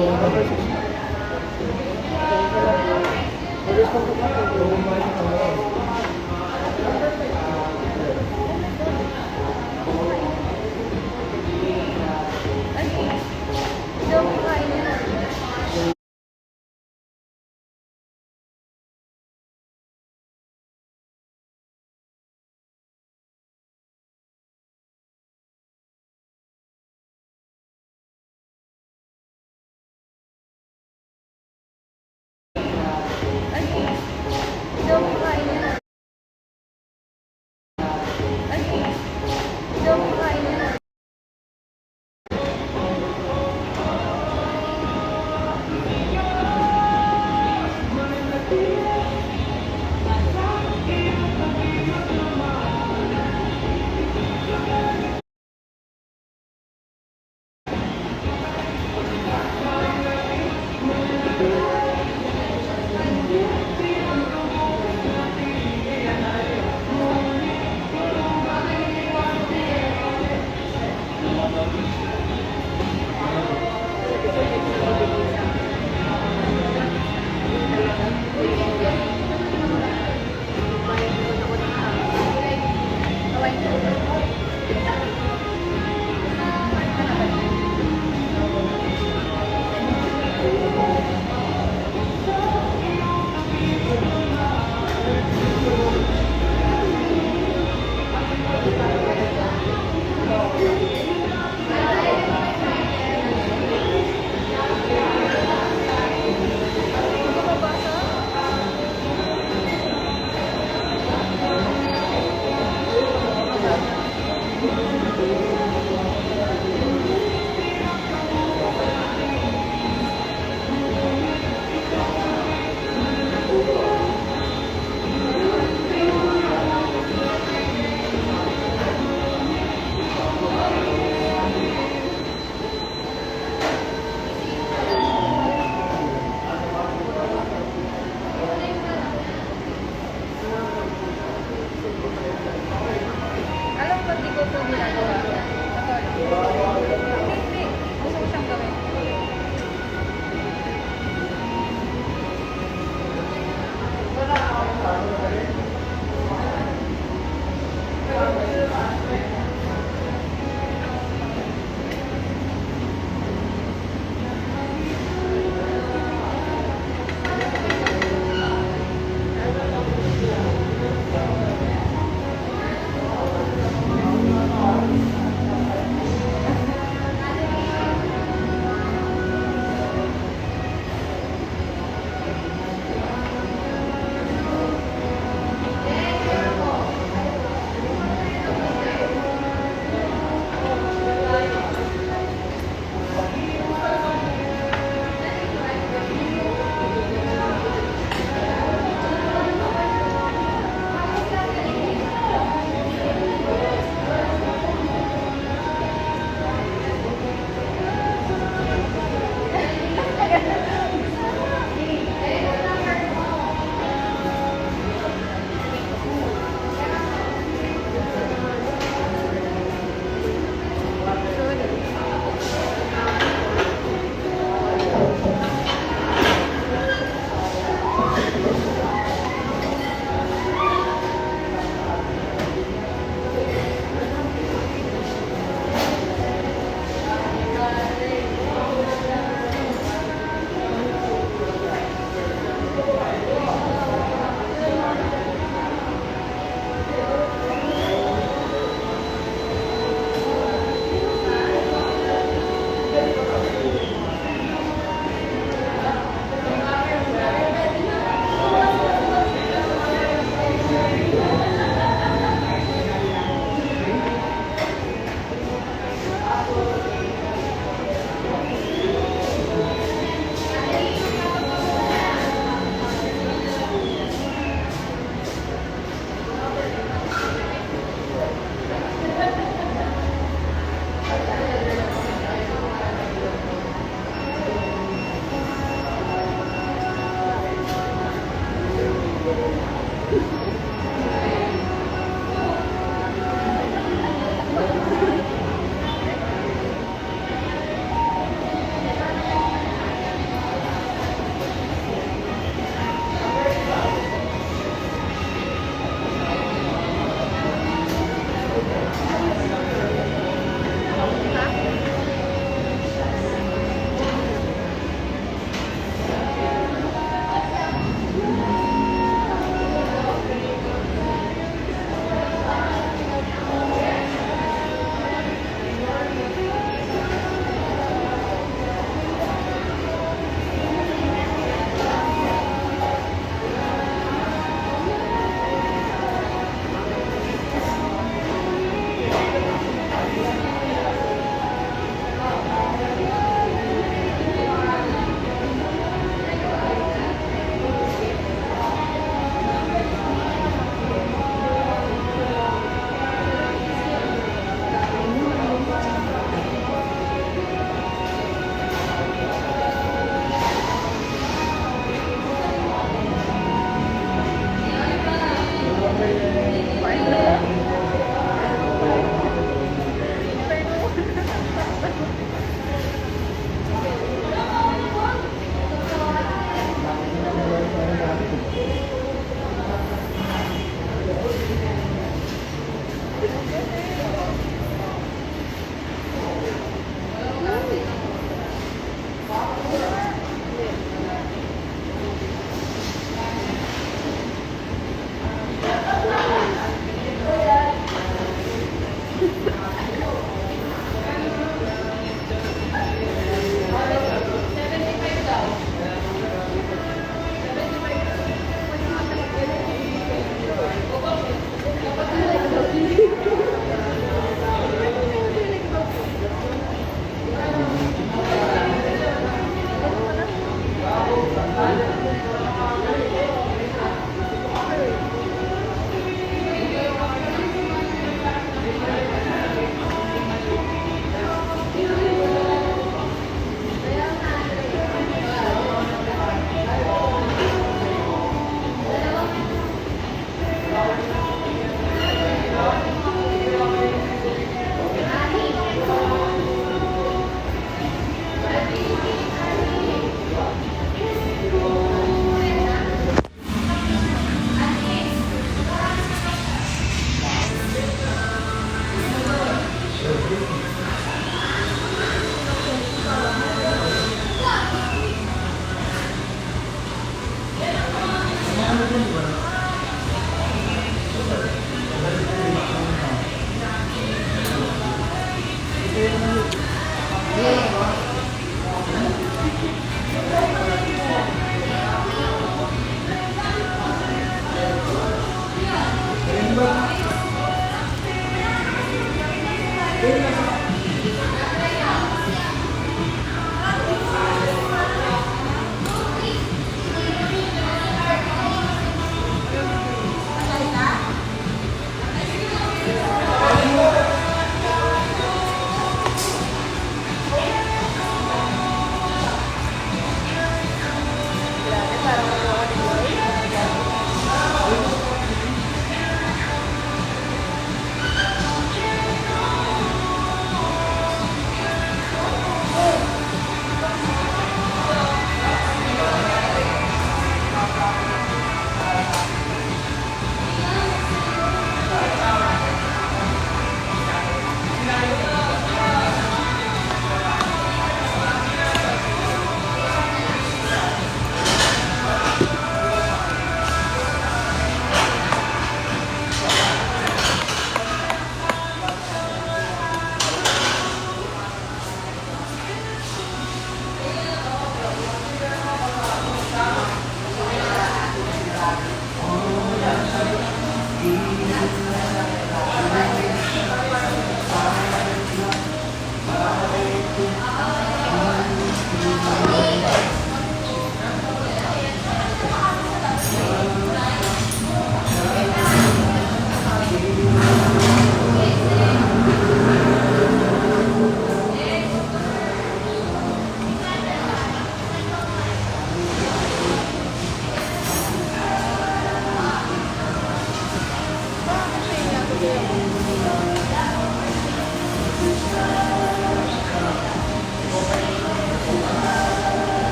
Ay, hindi ako makain yan.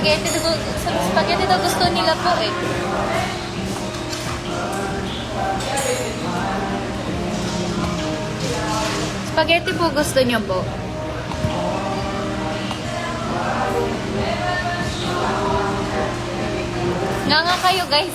Spaghetti daw gusto nila po eh. Spaghetti po gusto niyo po. Nga kayo guys.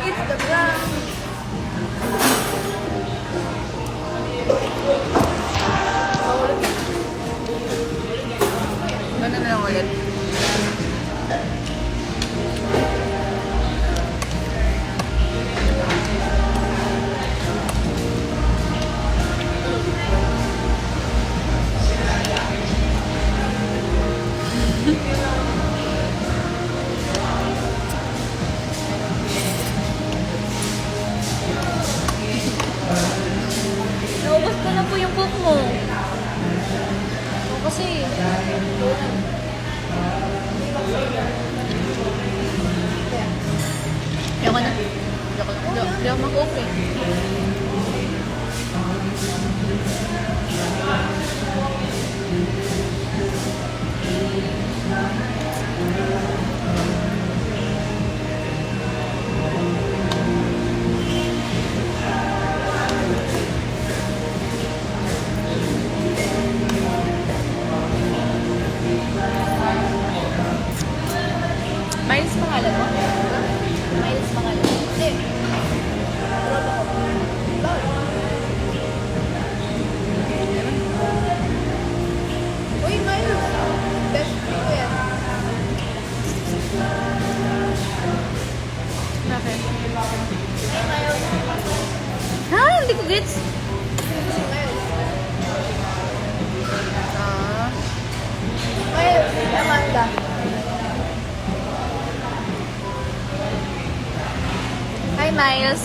It's the brown. Ano na lang ulit? Naubos ko na po yung cook mo. Kasi ayoko na. Hindi ako mag-cook eh. Miles pangalan mo? Miles pangalan mo? Hindi. Uy, Miles. Best friend ko yan. Bakit? Hey, Miles. Ha? Hindi ko gets. Si Miles. Ah. Miles, Amanda. Hi, Miles.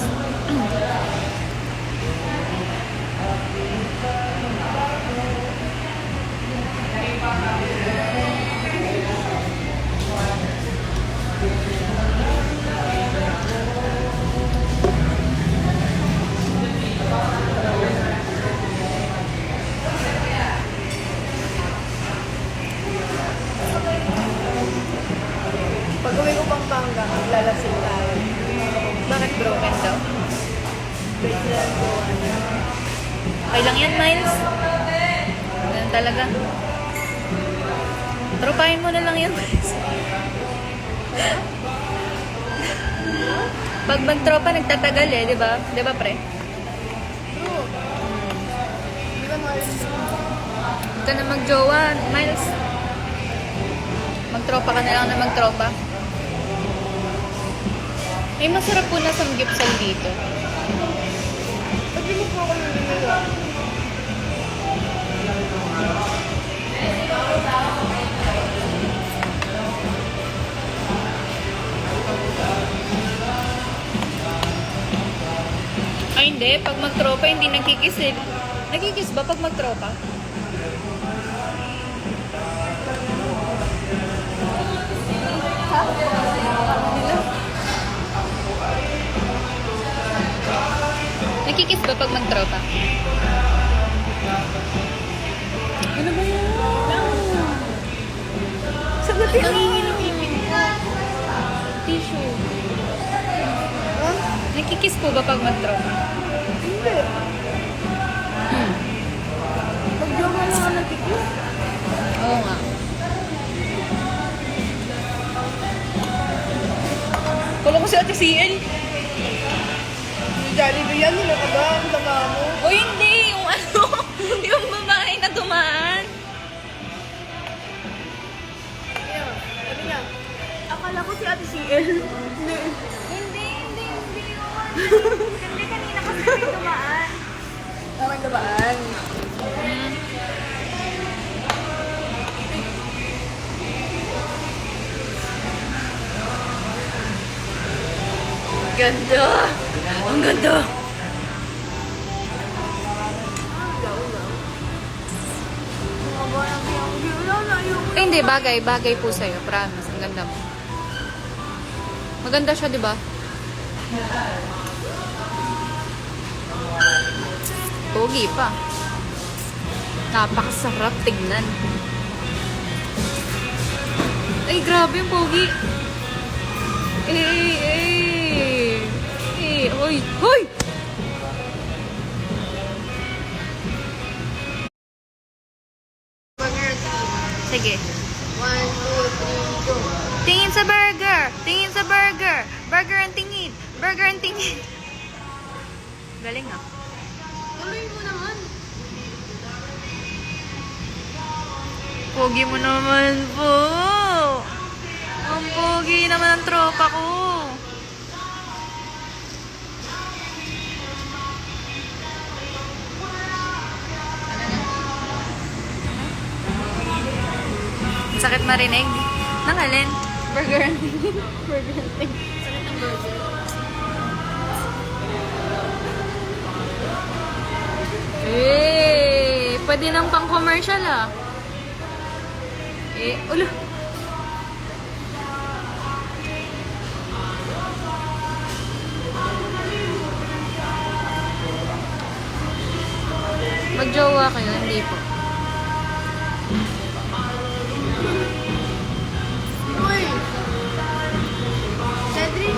Pag uwi ko Pampanga, maglalasing tayo. Bakit broken daw? Wait lang po. Okay lang yan, Miles. Ganun talaga. Tropahin mo na lang yan, Miles. Pag magtropa, nagtatagal eh, di ba? Di ba, pre? True. Di ba, Miles? Huwag ka na magjowa, Miles. Magtropa ka na lang na magtropa. May masarap po na samgyupsal dito. Ba't di mo po ako yung ginawa? Ay, hindi. Pag magtropa, hindi nagkikis eh. Nagkikis ba pag magtropa? Nagkikis ba pag magtropa? Ano ba yan? Sagutin mo. Tissue. Ha? Nagkikis po ba pag magtropa? Hindi. Mag-jowa lang ako nagkikis. Oo nga. Kala ko si Ate CL. Yung Jollibee yan, nilataga ang taba mo. O hindi, yung ano, yung babae na dumaan. Kaya, sabi niya, akala ko si Ate CL. Hindi. Hindi yun. Hindi kanina kasi may dumaan. Tawag na baan? Ganda. Ang ganda. Eh, hindi, bagay. Bagay po sa'yo. Promise. Ang ganda mo. Maganda siya, di ba? Pogi pa. Napakasarap tignan. Ay, grabe yung pogi. Hoy! Hoy! Burger team. Sige. 1, 2, 3, go. Tingin sa burger! Tingin sa burger! Burger ang tingin! Burger ang tingin! Galing ah. Tuloy mo naman. Pogi mo naman po. Ang pogi naman ang tropa ko. Sakit marinig. Nang alin? Burger and burger and Sakit ang burger. Pwede nang pang commercial ah. Ulo. Magjowa kayo, hindi po. Uy! Cedric!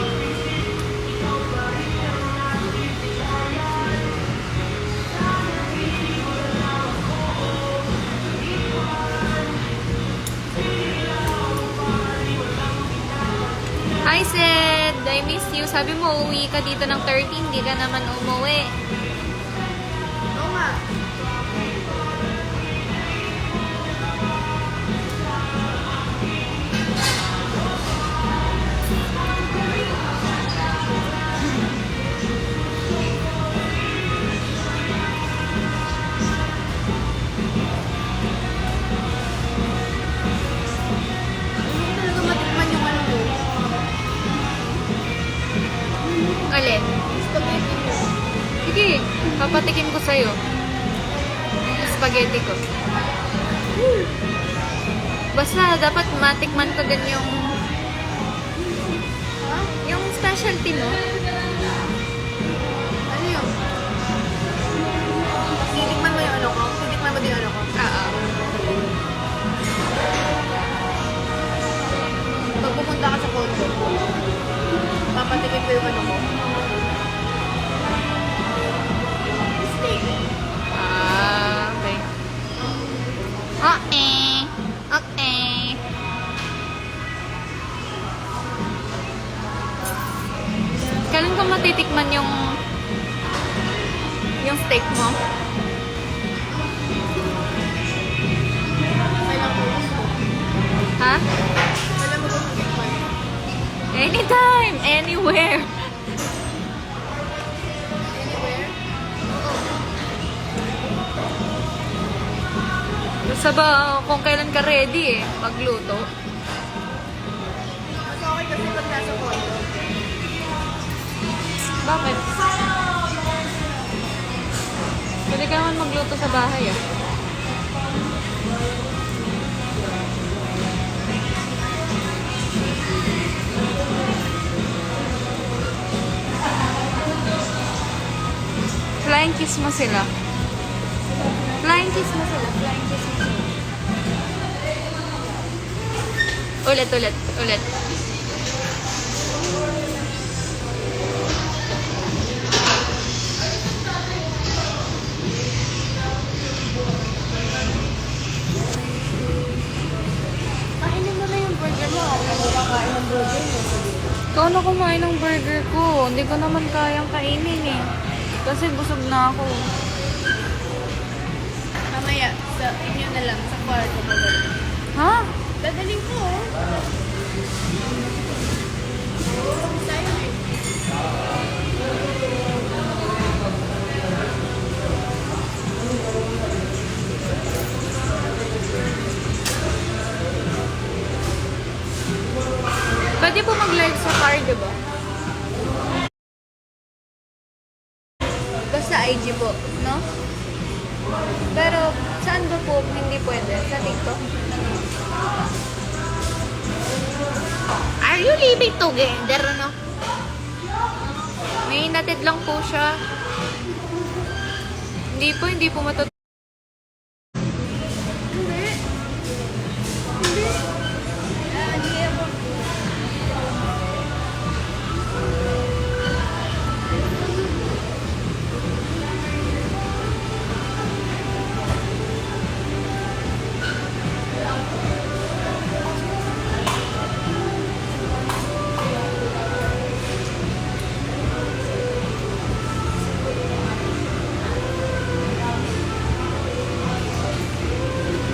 Hi, Sid! I miss you. Sabi mo, uwi ka dito ng 13. Hindi ka naman umuwi. Oo nga. Hindi talaga matikman yung ano mo. Alin? Spaghetti mo. Sige, papatikim ko sa'yo. Yung spaghetti ko. Basta, dapat matikman ko din yung Ha? yung specialty mo. Ano yun? Titikman mo yung ano ko? Titikman mo din yung ano ko? Pag pumunta ka sa condo, papatikin ko yung ano ko. Steak. Okay. Okay. Okay. Kailan ko matitikman yung steak mo? Kailan ko gusto. Ha? Kailan mo gusto tikman? Anytime, anywhere. Anywhere? Basta ba kung kailan ka ready magluto? Mas okay kasi pag nasa condo. Bakit? Pwede ka naman magluto sa bahay Flying kiss mo sila. Flying kiss mo sila. Flying kiss mo sila. Ulit, ulit, ulit. Kainin mo na yung burger mo. Ako na kakain ng burger mo. Ikaw na kumain ng burger ko. Hindi ko naman kayang kainin Kasi busog na ako. Mamaya, sa inyo na lang, sa kwarto mo. Ha? Dadaling ko, oh. Sa'yo eh. Pwede po mag-live sa car, di ba? Basta IG po, no? Pero, saan ba po hindi pwede? Sa TikTok? Are you living together, ano? May natid lang po siya. Hindi po matutulog. Hindi. Hindi. Hindi ako.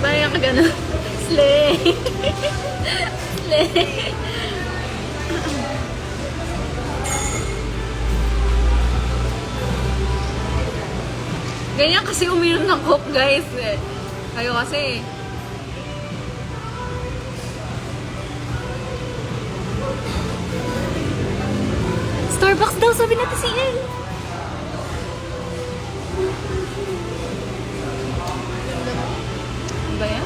Bayan ka gano'n. Slay! Slay! Ganyan kasi uminom ng Coke, guys. Eh. Kayo kasi. Starbucks daw, sabi natin si El. Ano ba yan?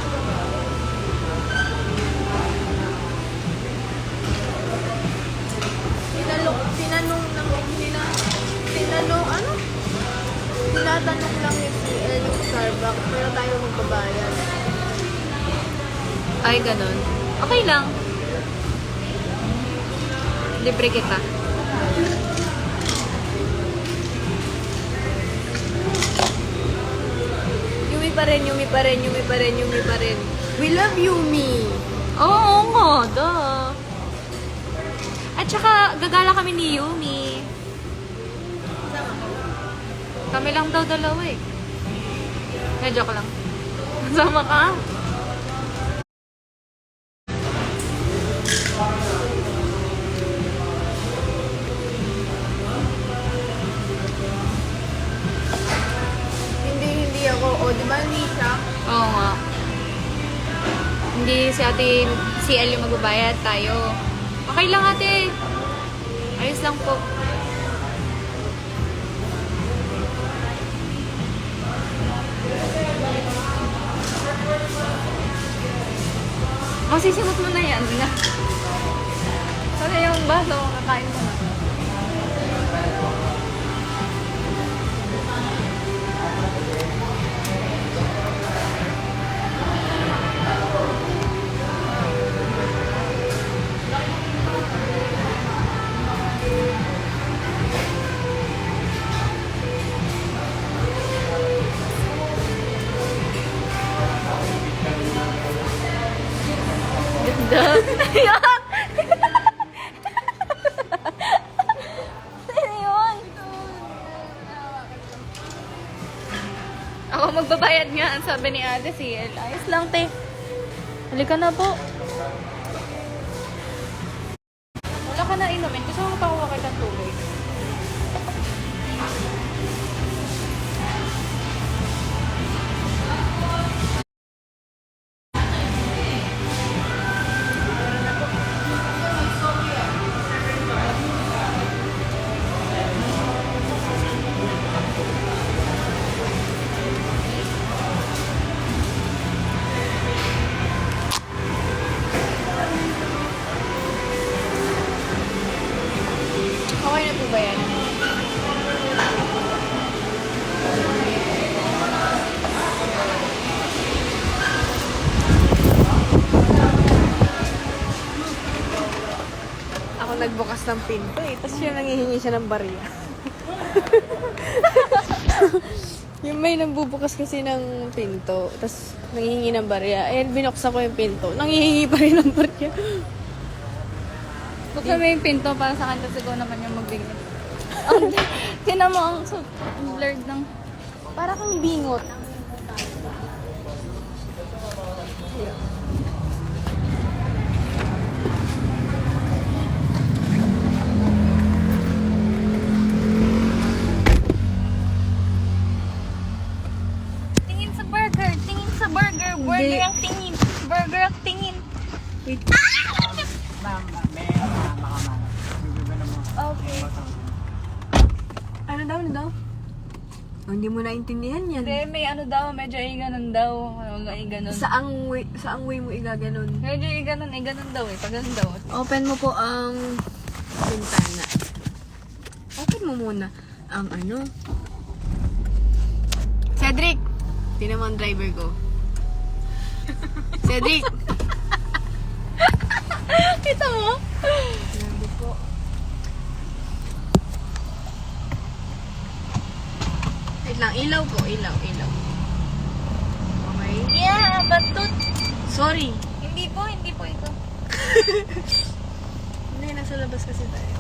Tinatanong lang ni CL yung Starbucks, pero tayo magbabayad. Ay, ganun. Okay lang. Libre kita. Yumi pa rin, Yumi pa rin, Yumi pa rin, Yumi pa rin. We love Yumi! Oo nga, duh. At saka, gagala kami ni Yumi. Kami lang daw dalawa eh. Joke lang. Sama ka? Hindi ako. O, di ba hindi siya? Oo nga. Hindi si ate, si El yung magbabayad, tayo. Okay lang ate. Ayos lang po. Masisimot mo na yan. Sana yung baso, kakain mo na. Ganda. Yan! Sino yun? Ako magbabayad nga, ang sabi ni ate si El. Ayos lang, te. Halika na po. Wala ka na inumin. Gusto mo pakuha kitang tubig. Okay na po ba yan? Ako nagbukas ng pinto eh. Tapos siya nangihingi siya ng barya. Yung may nagbubukas kasi ng pinto. Tapos nangihingi ng barya. Eh, binuksan ko yung pinto. Nangihingi pa rin ng barya. Buksan mo yung pinto para sa kanya siguro naman yung magbigay. Tinan mo ang blurred ng... Para kang bingot. Tingin sa burger! Tingin sa burger! Burger ang tingin! Burger ang tingin! Wait. Okay. Ano daw? Oh, hindi mo naintindihan yan. Hindi, may ano daw, medyo i-ganon daw. I-ganon. Saang way mo igaganon? Medyo i-ganon daw eh. Pag ganon daw. Open mo po ang bintana. Open mo muna ang ano. Cedric! Tingnan mo ang driver ko. Cedric! Kita mo? Grabe po. Wait lang, ilaw po. Ilaw. Okay. Yeah, batut. Sorry. Hindi po ito. Hindi, nasa labas kasi tayo.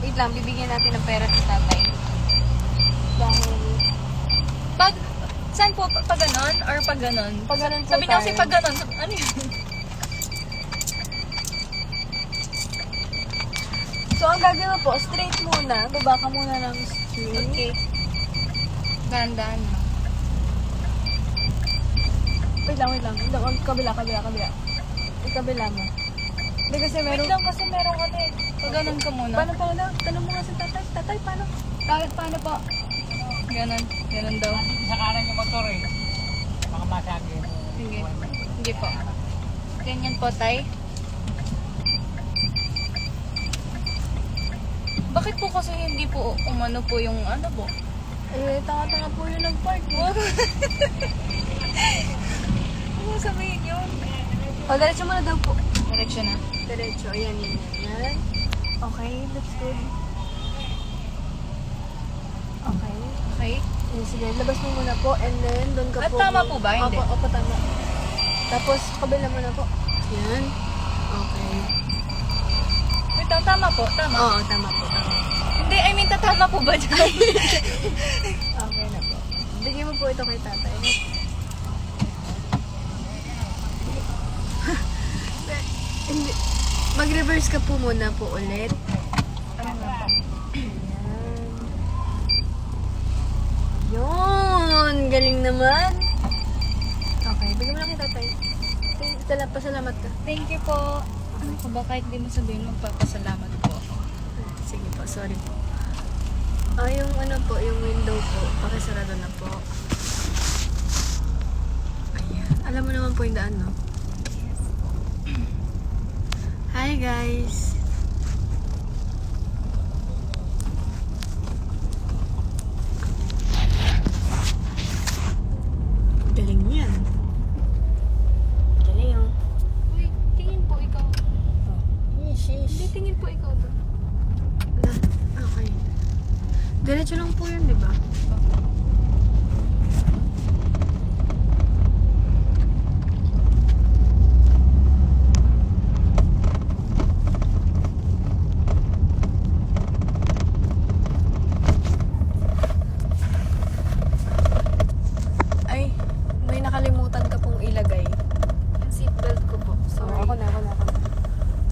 Wait lang, bibigyan natin ng pera sa tatay. Dahil... Saan po? Pag ganon? Or pag ganon? Pag ganon po Sabi niya kasi tayo. pag ganon. Ano yun? So, ang gagawin po, straight muna. Baba ka muna ng straight. Okay. Dahan-dahan lang. Wait lang. Kabila. Yung kabila mo. Hindi kasi Wait meron... lang kasi meron ano eh. Pag ganon ka muna. Paano? Tanong mo nga si tatay. Tatay, paano? Paano po? Ganon daw. Sa kanan yung motor eh. Baka masagi. Sige. Hindi po. Ganyan po, tay. Bakit po kasi hindi po umano po yung ano po? Eh, tanga-tanga po yun ng park. Ano sabihin yun? O, diretso mo na daw po. Diretso na. Diretso. Ayan. Okay, that's good. Okay. Okay. Sige, labas mo muna po and then doon ka At po. tama po ba? Hindi. Opo, tama. Tapos, kabila mo na po. Yan. Okay. Wait lang, tama po. Tama. Oo, tama po. Hindi, I mean, tatama po ba dyan? Okay na po. Bigyan mo po ito kay tatay. Hindi. Mag-reverse ka po muna po ulit. Ano nga po? Yun! Galing naman. Okay, bigyan mo lang kay tatay. Pasalamat ka. Thank you po. Ano ko ba? Kahit di mo sabihin, magpapasalamat po ako. Sige po, sorry po. Yung ano po, yung window po, pakisarado na po. Ayan. Alam mo naman po yung daan, no? Hi guys! Galing yan. Galing oh. Uy, tingin po ikaw. Yes. Hindi, tingin po ikaw doon. Okay. Diretso lang po yun, di ba? Ay, may nakalimutan ka pong ilagay. Yung seatbelt ko po. So, Sorry. ako na.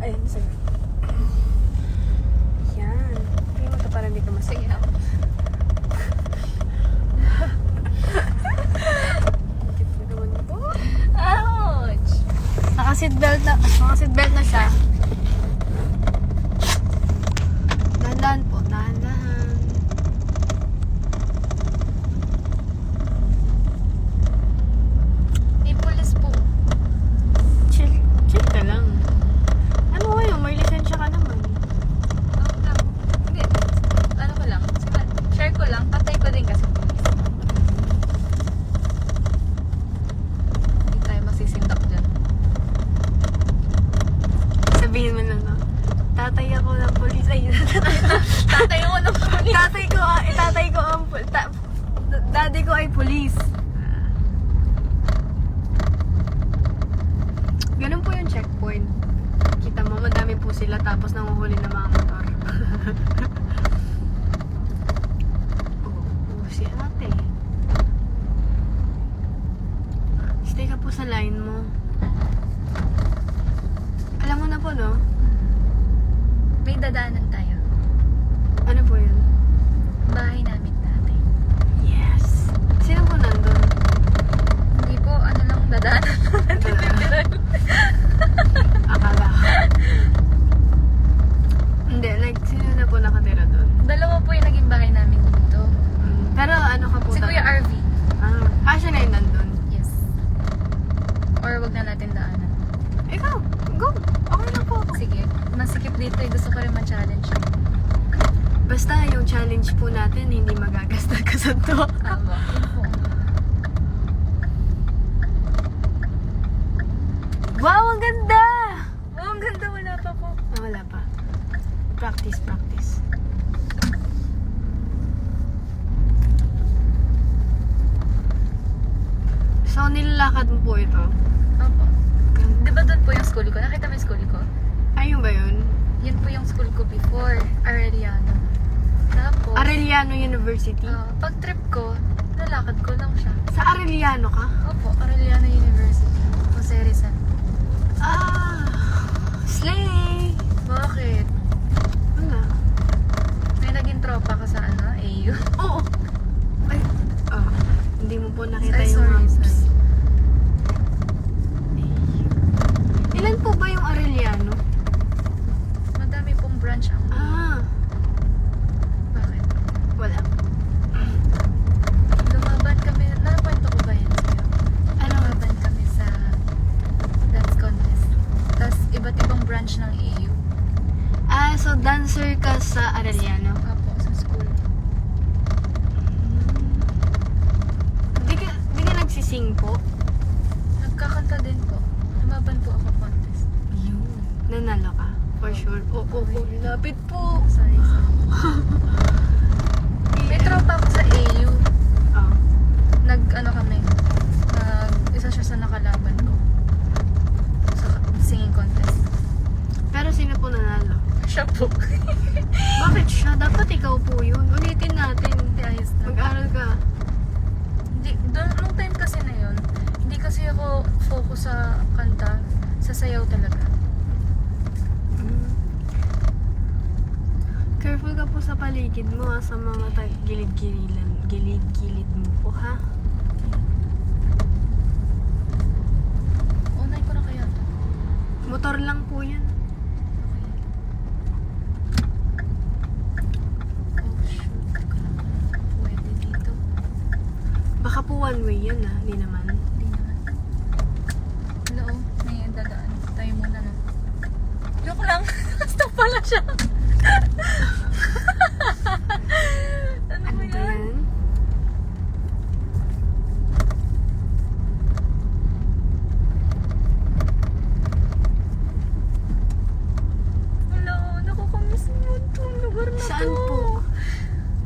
Ayun, sige. Yan. Tingin mo ito para hindi ka masig. Sige ako. Ouch! Naka-seatbelt na siya. Dahan-dahan po, dahan-dahan. May pulis po. Chill ka lang. Ano kayo? May lisensya ka naman. Okay lang. Hindi. Ano ko lang. Share ko lang. Patay ko din kasi pulis. Hindi tayo masisindak dyan. Sabihin mo na, no? Tatay ako ng polis. Ay, Tatay ko ng pulis. tatay ko ang daddy ko ay polis. Ganun po yung checkpoint. Kita mo, madami po sila tapos nanguhuli ng mga motor. Si ate. Stay ka po sa line mo. Alam mo na po, no? May dadaanan tayo. Ano po yun? Bahay namin dati. Yes. Sino po nandun? Hindi po, ano lang dadaanan natin literal. Akala ko. Hindi, like, sino na po nakatira doon? Dalawa po yung naging bahay namin dito. Pero siya na yung nandun. Yes. Or wag na natin daanan. Ikaw, go. Okay lang po ako. Sige, masikip dito eh. Gusto ko rin ma-challenge. Basta yung challenge po natin, hindi magagastos to. Tama. Yun po. Wow, ang ganda! Oh, ang ganda. Wala pa po. Ah, wala pa. Practice, practice. So, nilalakad mo po ito? Opo. Di ba doon po yung school ko? Nakita mo yung school ko? Ayun ba yun? Yun po yung school ko before. Arellano. Tapos, Arellano University? pag trip ko, nalakad ko lang siya. Sa Arellano ka? Opo, Arellano University. Jose Rizal. Ah! Slay! Bakit? Wala. May naging tropa ka sa AU? Oo! Ay, hindi mo po nakita Ay, yung sorry, maps. sorry. Ilan po ba yung Arellano? Madami pong branch ang Bakit? Wala. Lumaban kami, nakwento ko ba yun sa'yo? Ano? Lumaban kami sa dance contest. Tapos iba't ibang branch ng AU. So dancer ka sa Arellano? Apo, sa school. Di ka nagsising po? Nagkakanta din po. Lumaban po ako contest. Yun. Nanalo ka? For sure. Oo, lapit po. Sorry. May tropa ako sa AU. Oh. Isa siya sa nakalaban ko. Sa singing contest. Pero sino po nanalo? Siya po. Bakit siya? Dapat ikaw po yun. Ulitin natin. Hindi, ayos na. Mag-aral ka. Nung time kasi na yun, hindi kasi ako focus sa kanta, sa sayaw talaga. Careful ka po sa paligid mo ha, sa mga gilid-gilid mo po ha. Unay ko na kaya to. Motor lang po yan. Oh shoot, di ko na pwede dito. Baka po one way yan ha, hindi naman. Hindi naman. Hello, may dadaan. Tayo muna na. Joke lang. Stop pala siya. Ano Ano ba ba yan? yan? Hello, nakakamiss mo itong lugar na Saan to. po?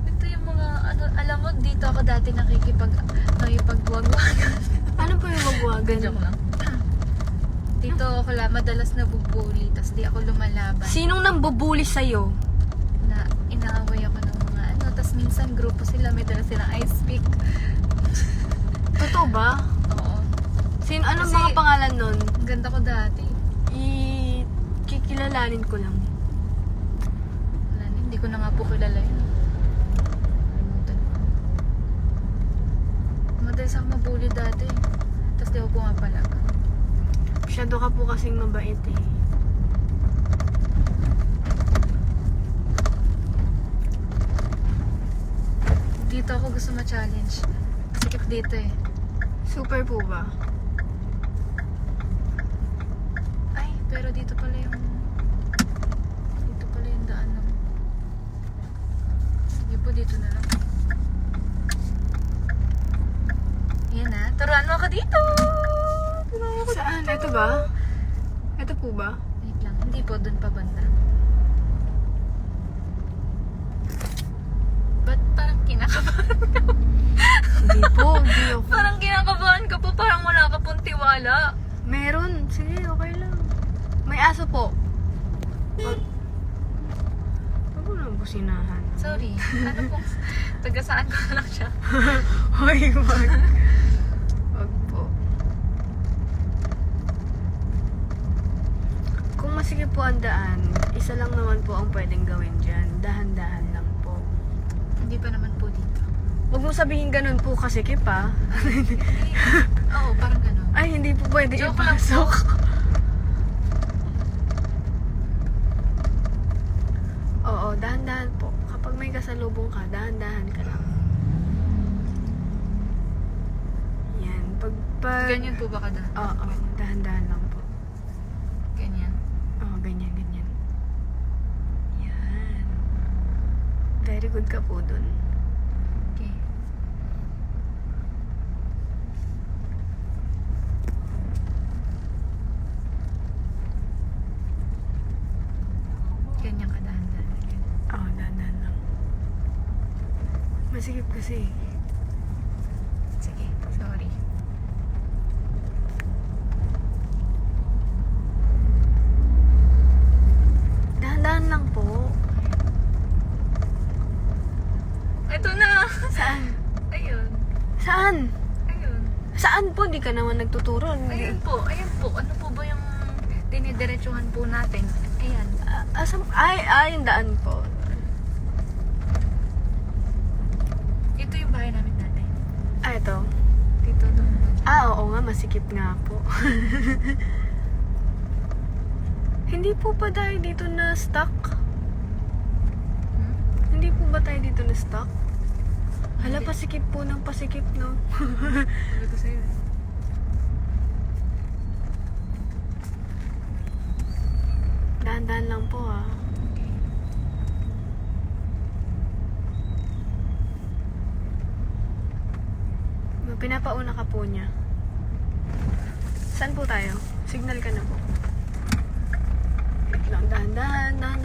Ito yung mga, alam mo, dito ako dati nakipagwagwagan. Ano po yung wagwagan? Joke lang. Dito ako madalas nabubuli, tas di ako lumalaban. Sinong nambubuli sa'yo? Na inaaway ako ng mga tas minsan grupo sila, may dala silang ice pick. Totoo ba? Oo. Anong Kasi- mga pangalan nun? Ang ganda ko dati. Kikilalanin ko lang. Wala na, hindi ko na nga po kilala yun. Kalimutan ko. Madalas ako mabuli dati. Tapos di ako pumapalag. Masyado ka po kasing mabait eh. Dito ako gusto ma-challenge. Sikip dito eh. Super po ba? Ay, pero dito pala yung daan ng... Sige po, dito na lang. Yan na, turuan mo ako dito! Turuan mo ako Saan? dito. Ito ba? Ito po ba? Wait lang, hindi po, dun pa banda. Ba't parang kinakabahan ka? Hindi po, hindi ako. Parang kinakabahan ka po, parang wala ka pong tiwala. Meron. Sige, okay lang. May aso po. Wag mo nang businahan. Sorry, ano pong... Tagasaan ko na lang siya. Hoy, wag. Wag po. Kung masikip po ang daan, isa lang naman po ang pwedeng gawin dyan. Dahan-dahan lang po. Hindi pa naman po dito. Huwag mo sabihin ganun po kasikip ha. Oo, parang gano'n. Ay, hindi po pwede Joke lang po. ipasok. Oo, dahan-dahan po. Kapag may kasalubong ka, dahan-dahan ka lang. Pag... Ganyan po ba kada? Oo, dahan-dahan lang po. Ganyan. Oo, ganyan, ganyan. Yan. Very good ka po dun. Okay. Ganyan ka dahan-dahan. Oo, dahan-dahan lang. Masikip kasi. Sige, sorry. Dahan-dahan lang po. Ito na! Saan? Ayun. Saan? Ayun. Saan po? Di ka naman nagtuturo. Ayun po. Ayun po. Ano po ba yung dinidiretsuhan po natin? Ayan. Yung daan po. Ito yung bahay namin dati. Ito. Dito doon. Oo nga, masikip nga po. Hindi po ba tayo dito na stuck? Hmm? Hindi po ba tayo dito na stuck? Hala, Hindi. pasikip po ng pasikip, no? Sabi ko sa'yo. Dahan-dahan lang po, ah. Okay. Pinapauna ka po niya. Saan po tayo? Signal ka na po. Wait lang, dahan-dahan lang.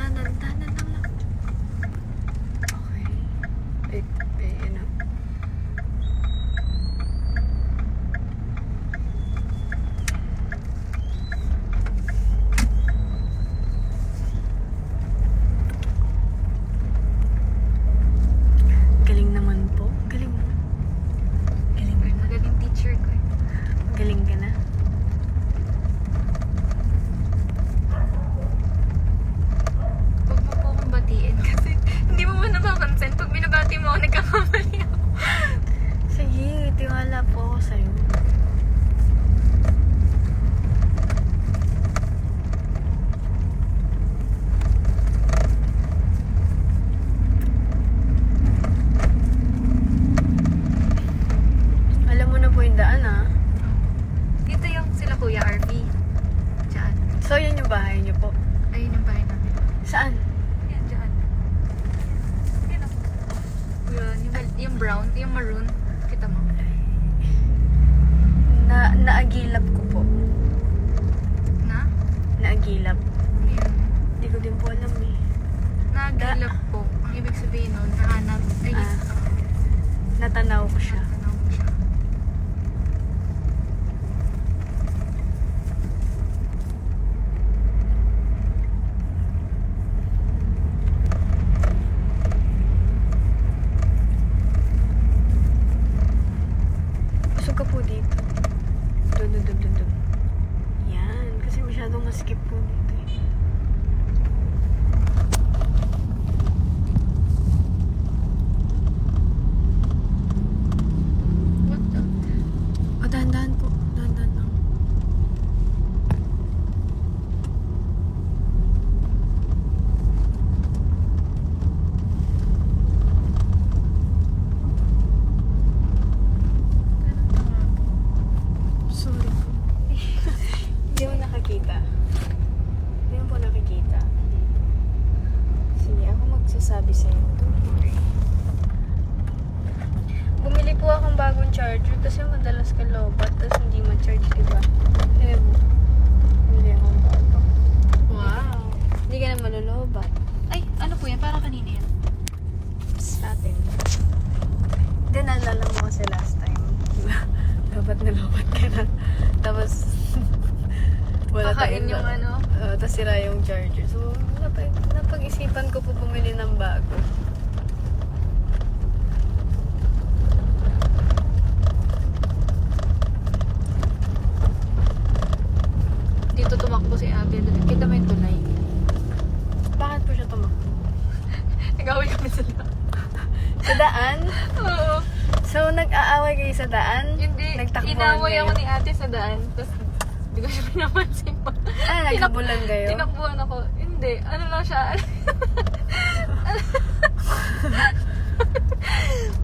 Okay. Wait, ano? Galing naman po. Galing mo. Galing mo. Magaling teacher ko eh. Galing ka na. Huwag mo po akong batiin kasi hindi mo ba napapansin? Pag binabati mo ako, nagkakamali ako. Sige, tiwala po ako sa'yo. Alam mo na po yung daan, ah. Dito yung sila Kuya RV. Diyan. So, yun yung bahay niyo po. Ayun yung bahay namin. Saan? Yan, diyan. Yan o. Yun, yung brown, yung maroon. Kita mo. Naagilap ko po. Na? Naagilap. Yan. Hindi ko din po alam eh. Nagilap po. Ang ibig sabihin nun, nahanap. Ay, Ah. Natanaw ko siya. natanaw mo siya. Busog ka po dito. Dun. Yan. Kasi masyadong maskip po dito eh. What the? O, dahan-dahan po. Dahan-dahan lang. Sorry po. Hindi mo nakakita. Hindi mo po nakikita. Sige, ako magsasabi sa'yo. Don't worry. Bumili po akong bagong charger kasi madalas ka lobat tapos hindi ma-charge, diba? Tingnan mo. Bumili akong bago. Wow. Hindi ka na malulobat. Ay, ano po yan? Para kanina yan. Sa atin. Hindi, naalala mo kasi last time. Dapat nalobat ka na. Tapos, wala Kakain yung ano? Tapos sira yung charger. So, napag-isipan ko po bumili ng bago. Dito tumakbo si Abby. Kita mo yung tulay. Bakit po siya tumakbo? Nag-away kami sila. Sa daan? Oo. So, nag-aaway kayo sa daan? Hindi. Nagtakbuhan Inaway kayo? ako ni ate sa daan. Tapos, hindi ko siya pinapansin pa. Nagkabulan kayo? Tinakbuhan ako. Hindi. Ano lang siya.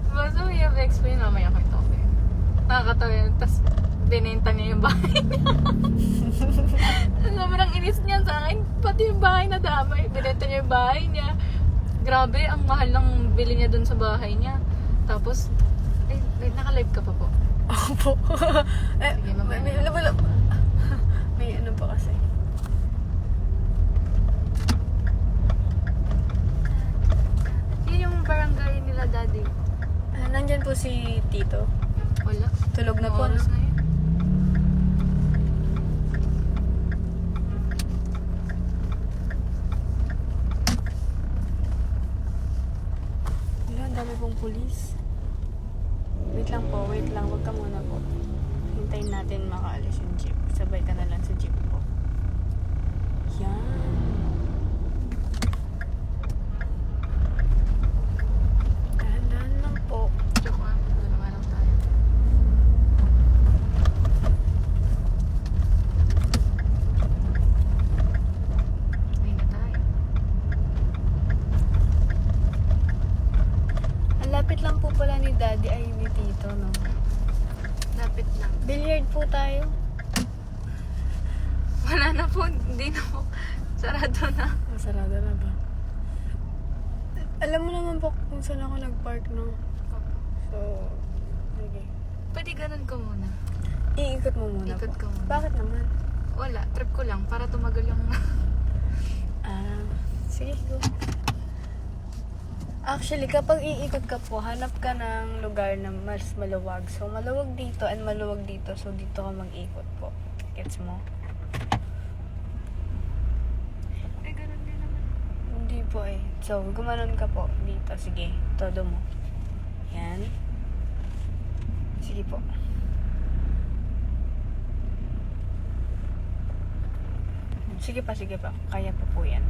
Basta may explain mamaya ko ito. Nakakatawa yun. Tapos, bahay. Pati yung bahay na damay. Binenta niya yung bahay niya. Grabe, ang mahal ng bili niya dun sa bahay niya. Tapos, naka-live ka pa po. Opo. Sige, mamaya. May ano pa kasi. Yun yung barangay nila, Daddy. Nandyan po si Tito. Wala. Tulog na po. Oras na yun. Wala, ang dami pong pulis. Wait lang po, wait lang. Huwag ka muna po. Hintayin natin makaalis yung jeep. Sabay ka na lang sa jeep po. Yan. Dahan-dahan lang po. Joke nga. Dalawa lang tayo. Ayun na tayo. Ang lapit lang po pala ni Daddy ay ni Tito, no? Lapit lang. Billiard po tayo. Wala na po. Hindi na po. Sarado na. Masarado na ba? Alam mo naman po kung saan ako nag-park, no? So, sige. Pwede ganun ka muna. Iikot mo muna Ikot po. ka muna. Bakit naman? Wala. Trip ko lang. Para tumagal yung... Sige, go. Actually, kapag iikot ka po, hanap ka ng lugar na mas maluwag. So, maluwag dito and maluwag dito. So, dito ka mag-ikot po. Gets mo? Ay, ganun din naman. Hindi po eh. So, gumanon ka po dito. Sige, todo mo. Yan. Sige po. Sige pa, sige pa. Kaya po po yan.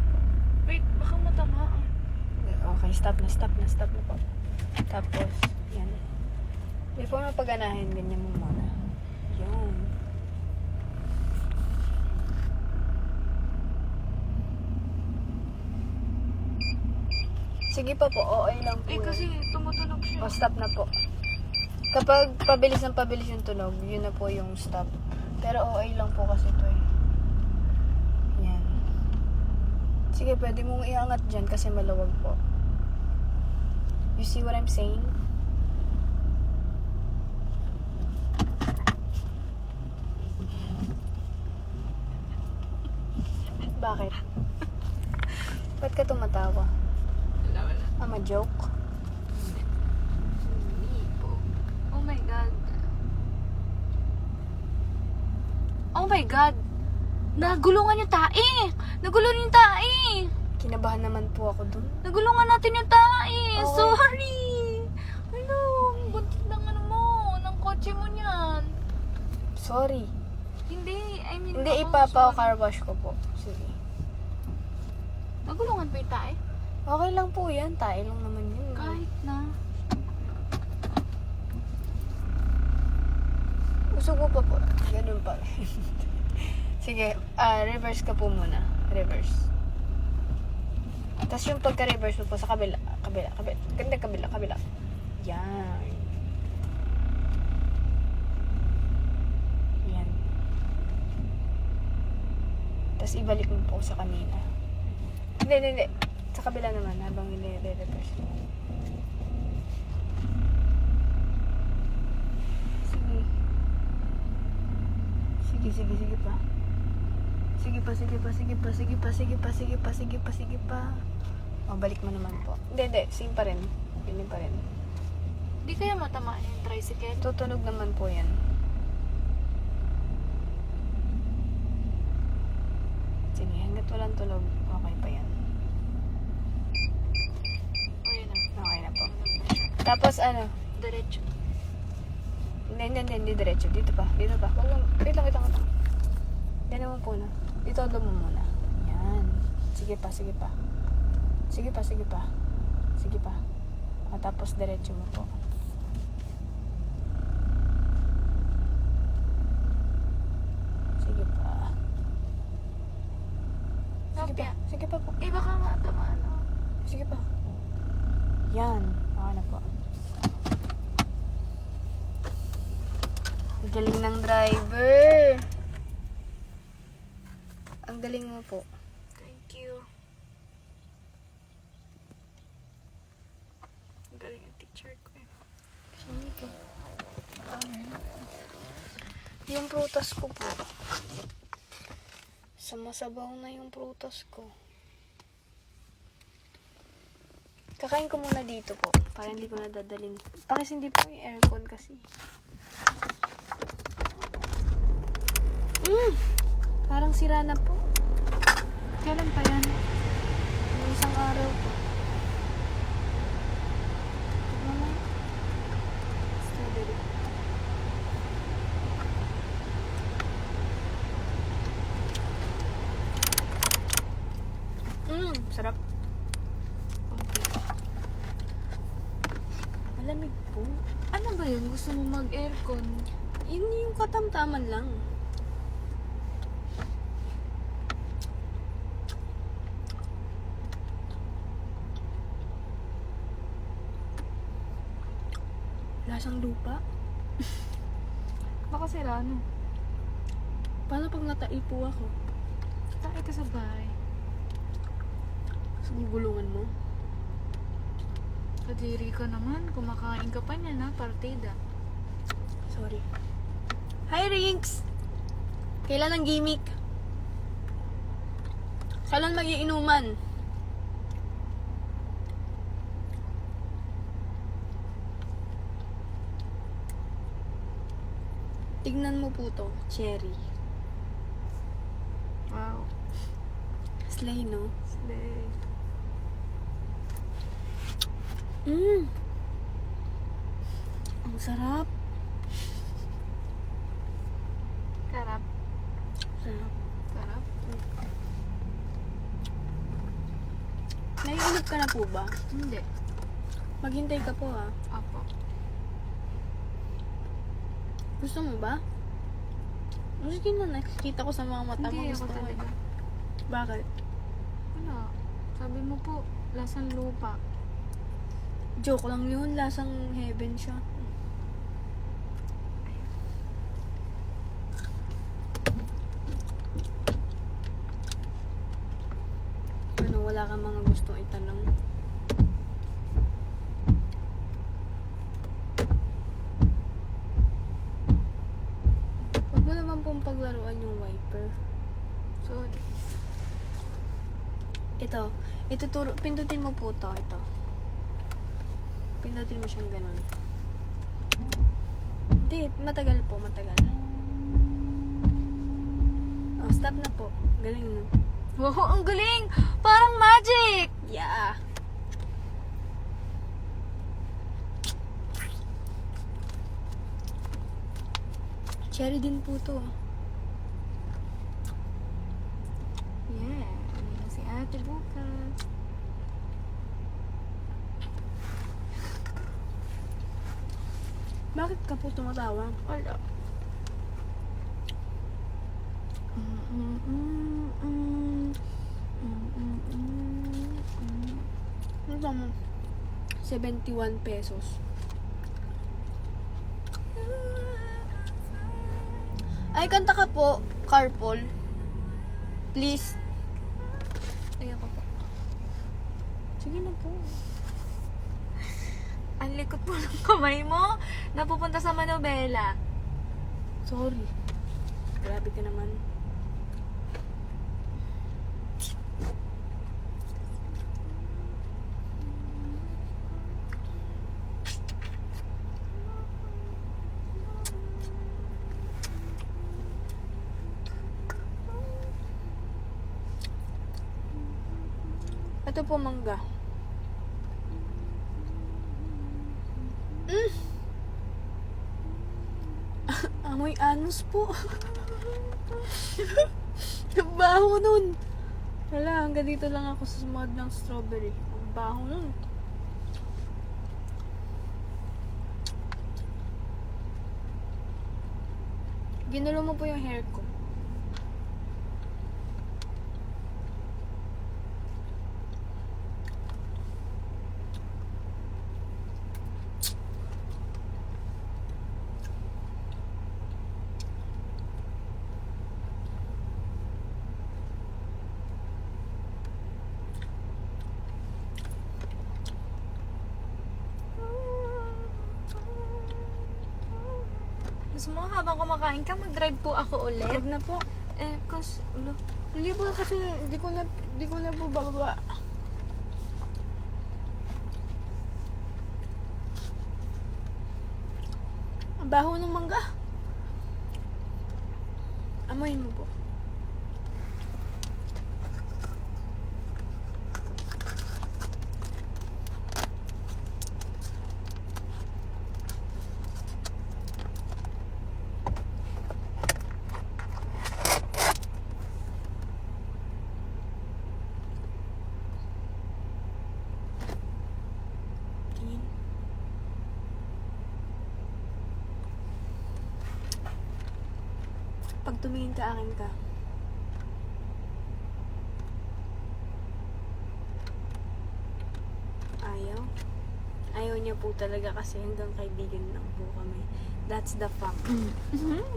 Wait, baka matamaan. Okay, stop na po. Tapos, yan. Before mapaganahin, ganyan mo muna. Yun. Sige pa po, okay lang po. Eh, kasi tumutunog siya. O, stop na po. Kapag pabilis ng pabilis yung tunog, yun na po yung stop. Pero okay lang po kasi ito eh. Yan. Sige, pwede mong iangat dyan kasi maluwag po. You see what I'm saying? Bakit? Ba't ka tumatawa? Wala. I'm a joke? Hindi po. Oh my God. Oh my God. Nagulungan yung tae. Nagulungan yung tae. Kinabahan naman po ako dun. Nagulungan natin yung tae. Okay. Sorry. Ano? Buntis ng ano mo. Ng kotse mo niyan. Sorry. Hindi. I mean, Hindi, oo, ipapa-car wash ko po. Sige. Nagulungan ba yung tae? Okay lang po yan. Tayo lang naman yun. Kahit na. Gusto ko pa po. Ganun pa. Sige, reverse ka po muna. Reverse. Tapos yung pagka-reverse mo po sa kabila. Kabila. Yan. Yan. Tapos ibalik mo po sa kanina. Hindi. Sa kabila naman, habang i-reverse mo. Sige pa. Sige pa. O, balik mo naman po. Hindi. Same pa rin. Ganyan pa rin. Hindi kaya matamaan yung tricycle? Tutunog naman po yan. Sige, hanggat walang tunog, okay pa yan. Ayun na. Okay na po. Tapos ano? Diretso. Hindi diretso. Dito pa. Wait lang. Yan naman po na. Dito mo muna. Yan. Sige pa. Tapos diretso mo po. Sige pa. Sige pa po. Eh, baka matamaan. Sige pa. Yan. Okay na po. Ang galing ng driver. Ang galing mo po. Galing ang teacher ko eh. Sige. Yung prutas ko po. Sumasabaw na yung prutas ko. Kakain ko muna dito po. Para hindi ko nadadalin. Pakisindi po yung aircon kasi. Parang sira na po. Kailan pa yan? Yung isang araw po. Tignan mo. Strawberry. Sarap. Malamig po. Ano ba yun? Gusto mo mag-aircon? Yun yung katamtaman lang. Lasang lupa. Baka sira, ano? Paano pag nataipo ako? Tayo ka sa bahay. Sa gugulungan mo? Kadiri ka naman. Kumakain ka pa niya na, partida. Sorry. Hi, Rinks! Kailan ang gimmick? Kailan mag-iinuman? Tignan mo po to. Cherry. Wow. Slay, no? Slay. Ang sarap. Karap. Sarap. Karap. Naiinip ka na po ba? Hindi. Maghintay ka po, ha? Apo. Gusto mo ba? Sige na, nakikita ko sa mga mata mo. Hindi Gusto ako mo. talaga. Bakit? Wala. Sabi mo po, lasang lupa. Joke lang yun. Lasang heaven siya. Ano, wala kang mga gustong itanong? Huwag mo naman pong paglaruan yung wiper. Sorry. Ito, ituturo, pindutin mo po to, ito. Pindutin mo siyang ganun. Hindi, matagal po, matagal. Oh, stop na po. Galing, no? Wow, ang galing! Parang magic! Yeah! Cherry din po to. Yeah. Ano na si ate bukas? Bakit ka po tumatawa? Wala. Ano ba mo? 71 pesos. Ay, kanta ka po, Carpol. Please. Ayoko po. Sige na po. Ang likot mo ng kamay mo. Napupunta sa manobela. Sorry. Grabe ka naman. Ito po, mangga. Amoy anus po. Ang baho nun. Wala, hanggang dito lang ako sa mod ng strawberry. Ang baho nun. Ginulo mo po yung hair ko. Gusto mo habang kumakain ka, mag-drive po ako ulit? Huwag na po. Ulo. Hindi po kasi, hindi ko na po bababa. Ang baho ng mangga. Amoyin mo po. Tingin. Pag tumingin ka, akin ka. Ayaw? Ayaw niya po talaga kasi hanggang kaibigan lang po kami. That's the fact.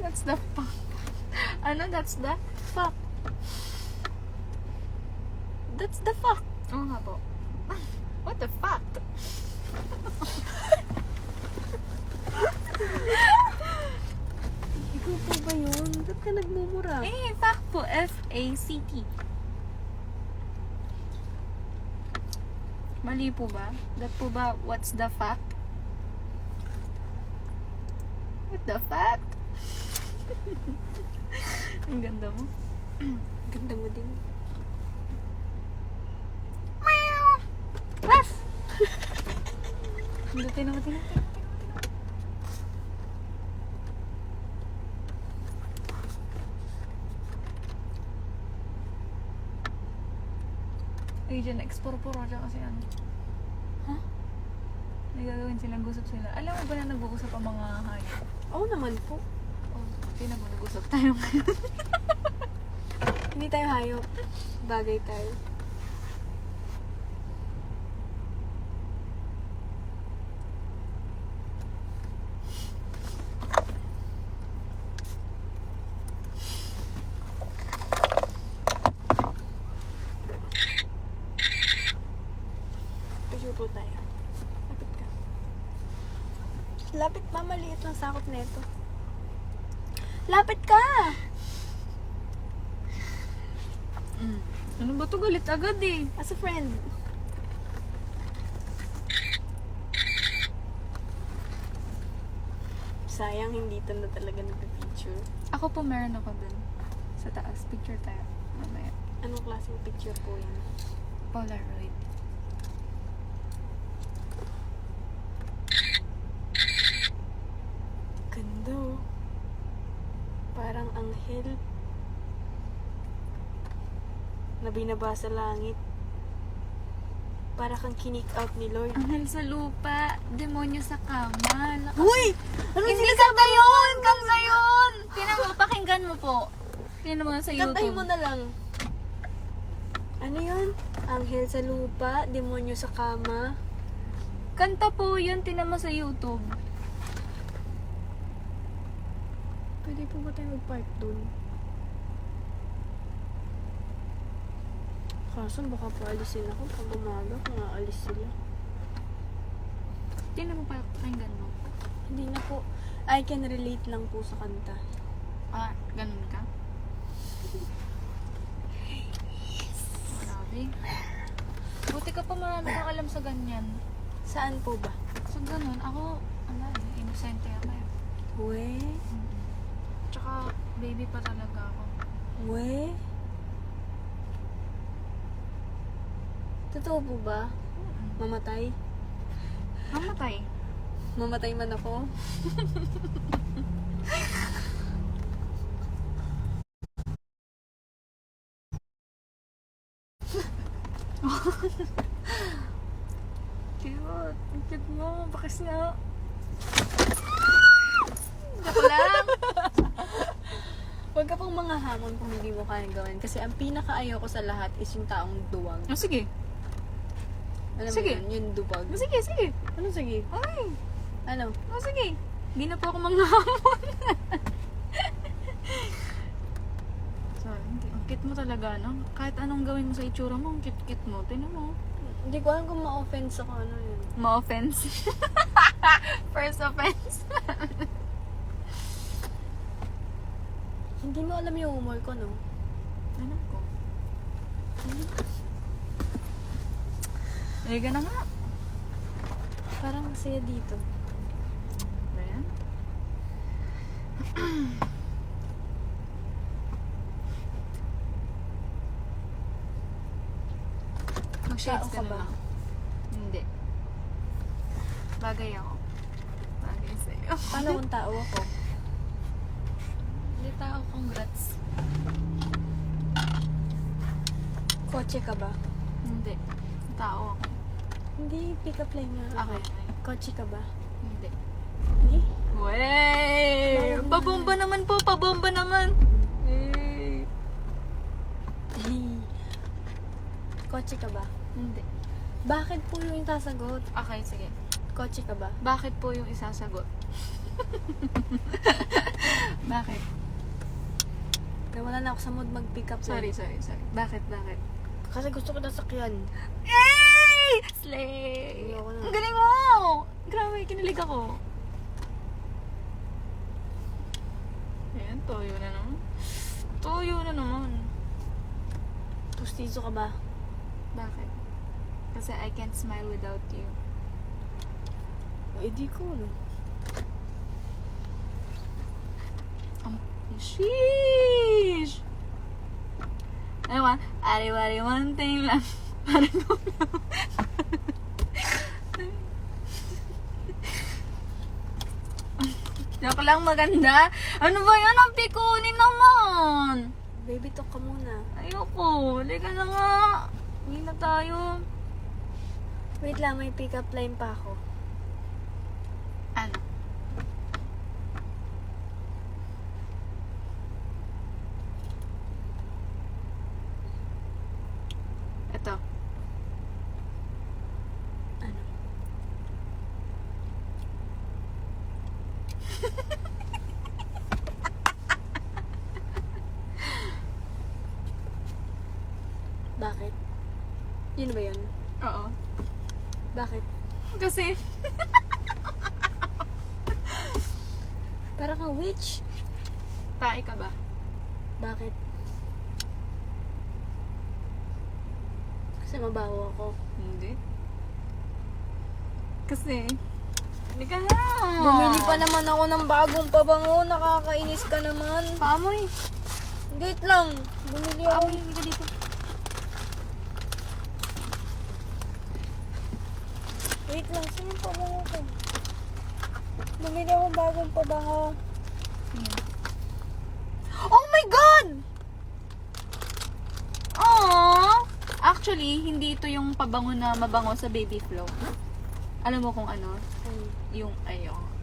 That's the fuck. Ano? That's the fuck. That's the fact. Oo nga po. What the fuck? Ikaw po ba yun? Ba't ka nagmumura? Fact po. F-A-C-T. Mali po ba? That po ba, what's the fact? What the fact? Ang ganda mo. Ganda mo din. Ruff! Hindi, tinang. Agent Export-Puro kasi ano. Huh? May gagawin silang gusap sila. Alam mo ba na nag-uusap ang mga hayop? Oo naman po. Oh, tingnan mo, nag-usap tayo ngayon. Hindi tayo hayop. Bagay tayo. Picture po tayo. Lapit ka. Lapit, maliit lang sakot nito. Lapit ka! Ano ba to? Galit agad eh. As a friend. Sayang, hindi ito na talaga nag-picture. Ako po meron ako dun. Sa taas. Picture tayo. Mamaya. Anong klaseng picture po yan? Polaroid. Ganda oh. Parang anghel na binaba sa langit. Para kang kinik out ni Lord. Anghel sa lupa. Demonyo sa kama. Uy! Ano Hindi kanta yun! Kanta yun! Tingnan mo, pakinggan mo po. Tingnan mo sa YouTube. Kantahin mo na lang. Ano yun? Anghel sa lupa, demonyo sa kama. Kanta po yun. Tingnan mo sa YouTube. Pwede po ba tayo mag-park dun? Kaso baka paalisin ako pag umaga kung aalis sila. Tingnan mo, pakinggan mo. Hindi na po. I can relate lang po sa kanta. Ah, ganun ka? Grabe. Buti ka pa marami kang alam sa ganyan. Saan po ba? So ganun, ako, inosente ako eh. We? Tsaka, baby pa talaga ako. We? Totoo po ba? Mamatay? Mamatay. Mamatay man ako? Cute. Ang cute mo. Bakas nga. Joke lang. Huwag ka pong mga hamon kung hindi mo kayang gawin. Kasi ang pinakaayaw ko sa lahat is yung taong duwag. Oh, sige. Alam Sige. mo yun, yung duwag. Sige, sige. Ano sige? Ay. Ano? Oh, sige. Hindi na po ako manghamon. Sorry, ang cute mo talaga, no? Kahit anong gawin mo sa itsura mo, ang cute-cute mo. Tingnan mo. Hindi ko alam kung ma-offense ako ano yun. Ma-offense. First offense. Hindi mo alam yung humor ko, no? Alam ko. Halika na nga. Parang masaya dito. Ba yan? Mag-shades Tao ka ka na ba? lang. Hindi. Bagay ako. Bagay sa'yo. Paano kung tao ako? Hindi tao, congrats. Kotse ka ba? Hindi. Tao ako. Hindi, pick up line nga. Okay. Kotse ka ba? Hindi. Hindi? Wey! Pabomba naman po, pabomba naman. Hey. Kotse ka ba? Hindi. Bakit po yung sasagot? Okay, sige. Kotse ka ba? Bakit po yung isasagot? Bakit? Nawala na ako sa mood mag-pick up line. Sorry. Bakit? Kasi gusto ko nasakyan. Hey! Slay! Ayoko na. Ang galing mo! Grabe, kinilig ako. Ayan, toyo na naman. Toyo na naman. Pustizo ka ba? Bakit? Kasi I can't smile without you. Eh di ko, no? Sheesh! Ano ba? Ari-wari one thing lang. Parang Joke lang, maganda. Ano ba yan? Ang pikunin naman. Baby, talk ka muna. Ayoko. Halika na nga. Hindi na tayo. Wait lang, may pick up line pa ako. Ano? Ito. Ano? Bakit? Yun ba yun? Oo. Bakit? Kasi, Parang kang witch. tae ka ba? Bakit? Kasi mabaho ako. Hindi. Kasi, hindi ka na. Bumili pa naman ako ng bagong pabango. Nakakainis ka naman. Paamoy. Wait lang. Bumili ako. Paamoy, hindi ka dito. Wait lang. Saan yung pabango ko? Bumili ako ng bagong pabango. Oh my God! Aww! Actually, hindi ito yung pabango na mabango sa Baby Flow. Alam mo kung ano? Yung,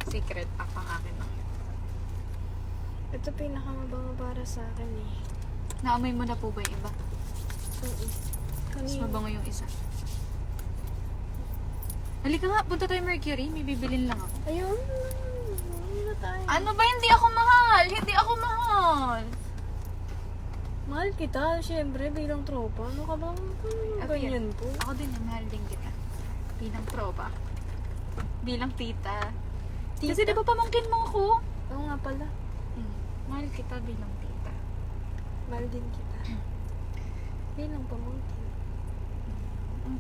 secret pack ang akin lang yun. Ito pinakamabango para sa akin eh. Naamoy mo na po ba yung iba? Oo. Mas Kanina. mabango yung isa. Halika nga, punta tayo Mercury. May bibilin lang ako. Ayun. Ayun na tayo. Ano ba? Hindi ako mahal! Hindi ako mahal! Mahal kita, syempre, bilang tropa. Ano ka bang ganyan po? Ako din, mahal din kita. Bilang tropa. Bilang tita. Tita? Kasi di ba pamangkin mo ako? Oo nga pala. Mahal kita bilang tita. Mahal din kita. Bilang pamangkin.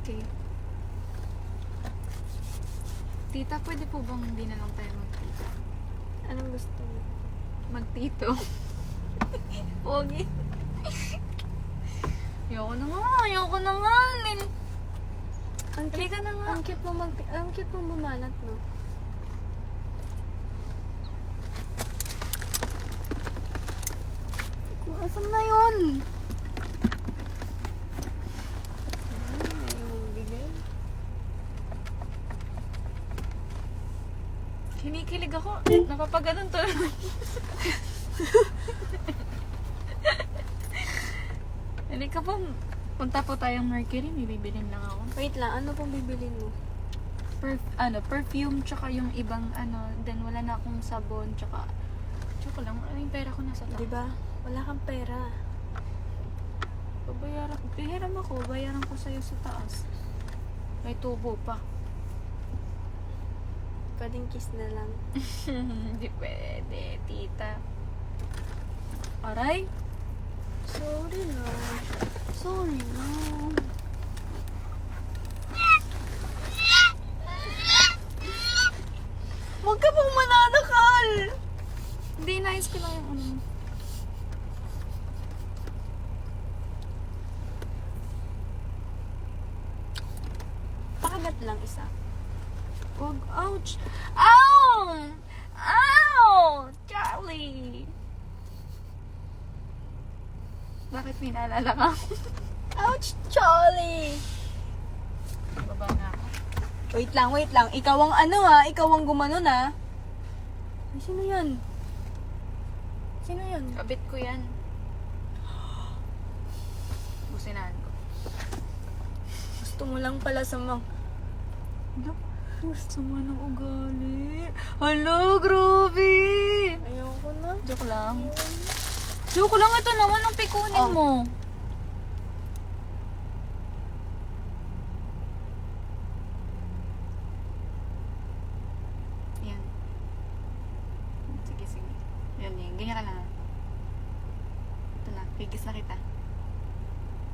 Okay. Tita, pwede po bang hindi na lang tayo magtita? Anong gusto mo? Magtito. Pogi. Ayoko na nga. Ang cute, Halika na nga. ang cute mo bumanat, no? Asan na yun? Kinikilig ako. Napapaganon to. Halika po. Punta po tayong Mercury. May bibilin lang ako. Wait lang, ano pong bibilin mo? Perfume, tsaka yung ibang then wala na akong sabon, tsaka lang, yung pera ko nasa taas. Diba? Wala kang pera. Bayaran ko sa'yo sa taas. May tubo pa. Pwedeng kiss na lang. Hindi pwede, tita. Aray? Sorry na. Sorry na. Huwag ka pong mananakal! Hindi, nice ko lang yung ano. Pakagat lang isa. Wag, ouch! Ow! Ow! Charlie! Bakit may naalala ka? Ouch, Charlie! Baba na ako. Wait lang, wait lang. Ikaw ang ano ha? Ikaw ang gumanon ha? Ay, sino yan? Sino yan? Kabit ko yan. Businahan ko. Gusto mo lang pala sa mga... Gusto mo ng ugali. Hello, grabe! Ayoko na. Joke lang. Joke lang, ito naman ang pikunin Oh. mo. Yan. Sige, sige. Yan, yan. Ganyan ka lang. Ito na. Pigis na kita.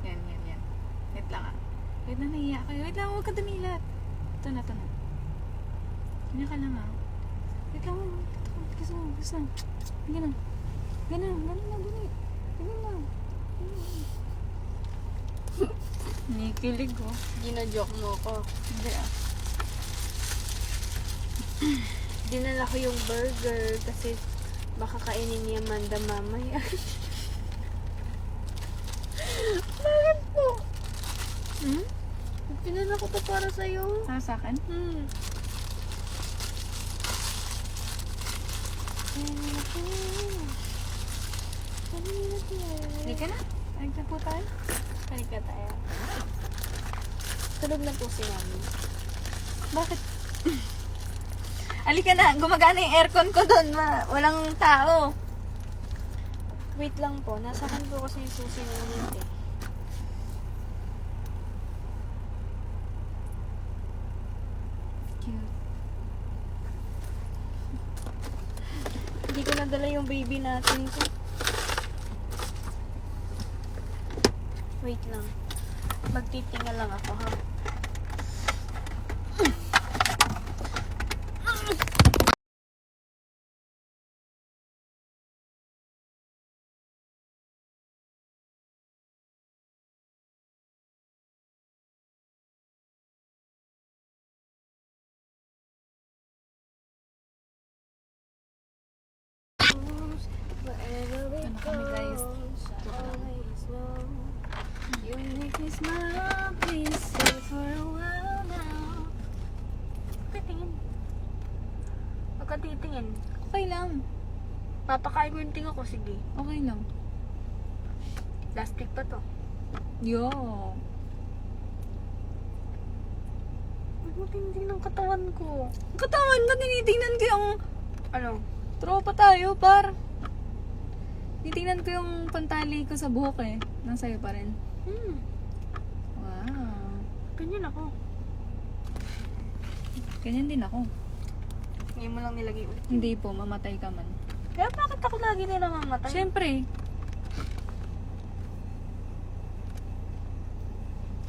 Yan, yan, yan. Wait lang ah. Wait na, nahiya kayo. Wait lang, huwag ka dumilat. Ito na, ito na. Ganyan ka lang ah. Wait lang, pigis mo, pigis na. Ganyan na. Ganyan na, ganyan na, ganyan. Ganyan na. Nikilig oh. Gina-joke mo ko. Hindi ah. Dinala ko yung burger kasi baka kainin ni Amanda mamaya. Bakit po? Hmm? Pinala ko to para sa'yo. Para sa akin? Hindi ka na. Ay, na po tayo. Halika tayo. Tulog na po si Mami. Bakit? Alika na, gumagana yung aircon ko doon. Walang tao. Wait lang po, nasa kan po kasi yung susi ng ulit eh. Cute. Hindi ko nadala yung baby natin ko. Wait lang. Magtitinga lang ako ha. Wherever we Ano kami, guys? go, always know you make me smile, please stay for a while now. Titingin. Huwag ka titingin. Okay lang. Papakain ko yung tinga ko, sige. Okay lang. Plastic pa to. Yo. Huwag mo tinitingin ng katawan ko. Katawan ba tinitingnan ko yung Ano? tropa tayo, par? Tinitingnan ko yung pantali ko sa buhok eh. Nasa'yo pa rin. Wow. Ganyan ako. Ganyan din ako. Ngayon mo lang nilagay ulit. Hindi po, mamatay ka man. Kaya bakit ako lagi nila mamatay? Siyempre.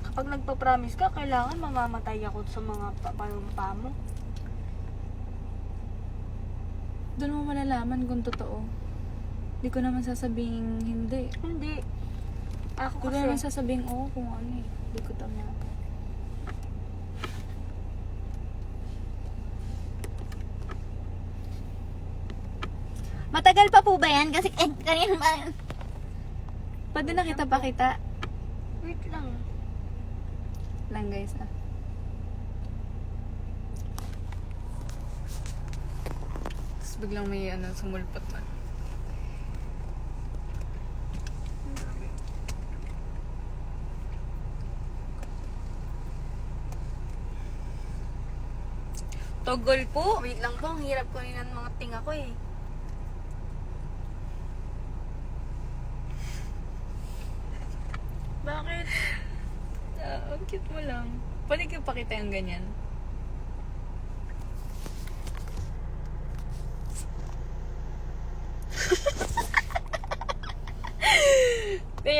Kapag nagpa-promise ka, kailangan mamamatay ako sa mga panumpa mo. Doon mo malalaman kung totoo. Hindi ko naman sasabing hindi. Hindi. Ako Hindi ko naman kasi, sasabing oo kung ano eh. Hindi ko tama. Matagal pa po ba yan? Kasi kanina ba? Pwede na kita pakita. wait lang. Lang guys ah. Tapos biglang may ano, sumulpot na. Togol po. Wait lang po, ang hirap ko ng mga tinga ko eh. Bakit? Ang cute mo lang. Pwede ko pakita yung ganyan.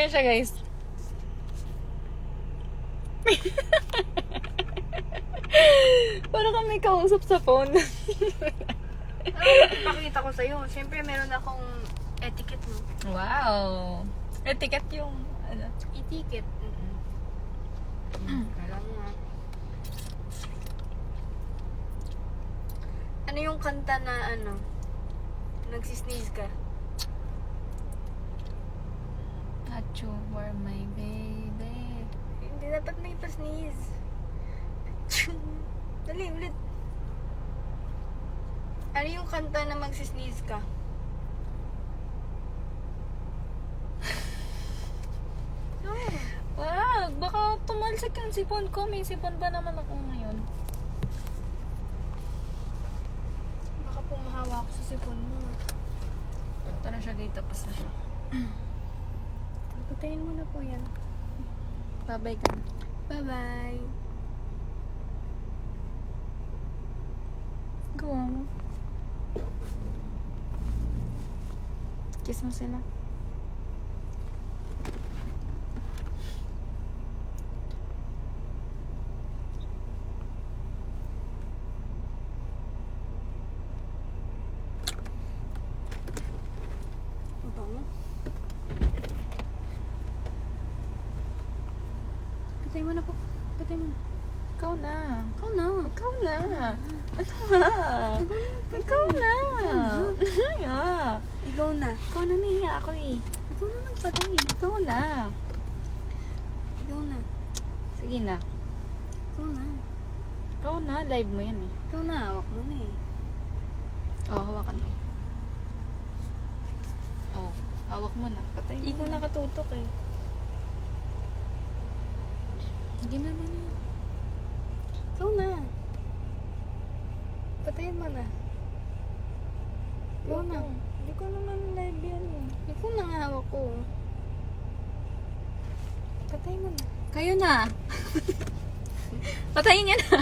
Ganyan siya, guys. Parang kami kausap sa phone. Pakita ko sa'yo. Siyempre, meron akong etiquette, no? Wow. Etiquette yung, ano. Etiquette. Alam mo nga. Ano yung kanta na, nagsisneeze ka? Not you were my baby. Hindi dapat may pa-sneeze. Dali, ulit. Ano yung kanta na magsisneeze ka? Wag, baka tumalsik yung sipon ko. May sipon ba naman ako ngayon? Baka pumahawa ako sa sipon mo. Ito na siya dito, pas na siya. Patayin mo na po yan. Babay ka. Bye-bye. Gawa mo. Kiss mo sila. Baba mo. Patay mo na po. Patay mo na. Ikaw na. Ikaw na. Ikaw na. Ano na? Ikaw na. Yeah. Ikaw na. Ikaw na, nahiya ako eh. Ikaw na nagpatay. Ikaw na. Ikaw na. Sige na. Ikaw na. Ikaw na, live mo yan eh. Ikaw na. Hawak mo na eh. Oo, hawakan mo. Oo, hawak mo na. Patay mo. Hindi ko nakatutok eh. Sige na, na. Ikaw na. Patayin mo na. Ikaw na. Hindi ko naman live yan eh. Ikaw na nga hawak ko. Patay mo na. Kayo na. Patayin niya na.